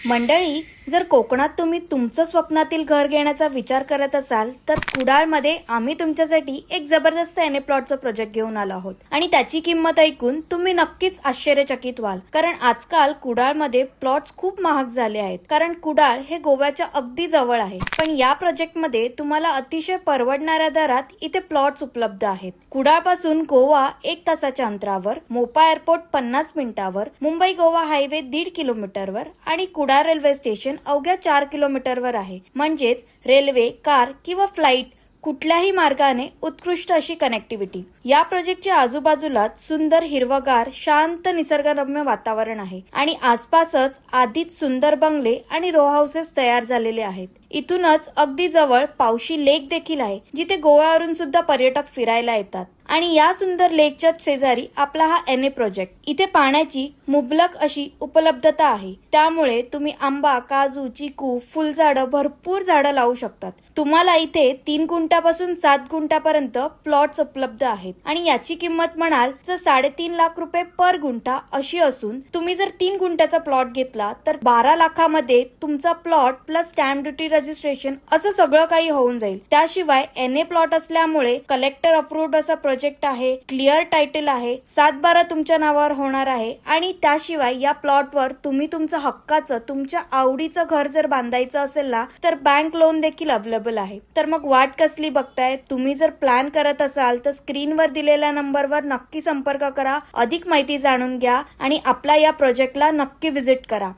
मंडळी, जर कोकणात तुम्ही तुमचं स्वप्नातील घर घेण्याचा विचार करत असाल तर कुडाळमध्ये आम्ही तुमच्यासाठी एक जबरदस्त एनए प्लॉटचा प्रोजेक्ट घेऊन आलो आहोत आणि त्याची किंमत ऐकून तुम्ही नक्कीच आश्चर्यचकित व्हाल. कारण आजकाल कुडाळमध्ये प्लॉट्स खूप महाग झाले आहेत, कारण कुडाळ हे गोव्याच्या अगदी जवळ आहे. पण या प्रोजेक्टमध्ये तुम्हाला अतिशय परवडणाऱ्या दरात इथे प्लॉट्स उपलब्ध आहेत. कुडाळपासून गोवा 1 तासाच्या अंतरावर, मोपा एअरपोर्ट 50 मिनिटावर, मुंबई गोवा हायवे 1.5 किलोमीटरवर आणि कुडाळ रेल्वे स्टेशन अवघ्या 4 किलोमीटरवर आहे. म्हणजेच रेल्वे, कार किंवा फ्लाईट कुठल्याही मार्गाने उत्कृष्ट अशी कनेक्टिव्हिटी. या प्रोजेक्टच्या आजूबाजूलाच सुंदर हिरवगार शांत निसर्गरम्य वातावरण आहे आणि आसपासच आधीच सुंदर बंगले आणि रो हाऊसेस तयार झालेले आहेत. इथूनच अगदी जवळ पावशी लेक देखील आहे, जिथे गोव्यावरून सुद्धा पर्यटक फिरायला येतात. आणि या सुंदर लेकच्या शेजारी आपला हा एनए प्रोजेक्ट. इथे पाण्याची मुबलक अशी उपलब्धता आहे, त्यामुळे तुम्ही आंबा, काजू, चिकू, फुलझाडं, भरपूर झाडं लावू शकतात. तुम्हाला इथे 3 गुंठ्यापासून 7 गुंठ्यापर्यंत प्लॉट्स उपलब्ध आहेत आणि याची किंमत म्हणाल तर 3.5 लाख रुपये पर गुंठा अशी असून, तुम्ही जर 3 गुंठ्याचा प्लॉट घेतला तर 12 लाखामध्ये तुमचा plot plus stamp duty, registration असं सगळं काही होऊन जाईल. त्याशिवाय एनए प्लॉट असल्यामुळे कलेक्टर अप्रूव्ड असा प्रोजेक्ट आहे, क्लिअर टायटल आहे, 7/12 तुमच्या नावावर होणार आहे आणि त्याशिवाय या प्लॉटवर तुम्ही तुमचं हक्काचं, तुमच्या आवडीचं घर जर बांधायचं असेल ना तर बँक लोन देखील अवेलेबल आहे. तर मग वाट कसली बघताय? तुम्ही जर प्लॅन करत असाल तर स्क्रीनवर दिलेल्या नंबरवर नक्की संपर्क करा, अधिक माहिती जाणून घ्या आणि आपल्या या प्रोजेक्टला नक्की व्हिजिट करा.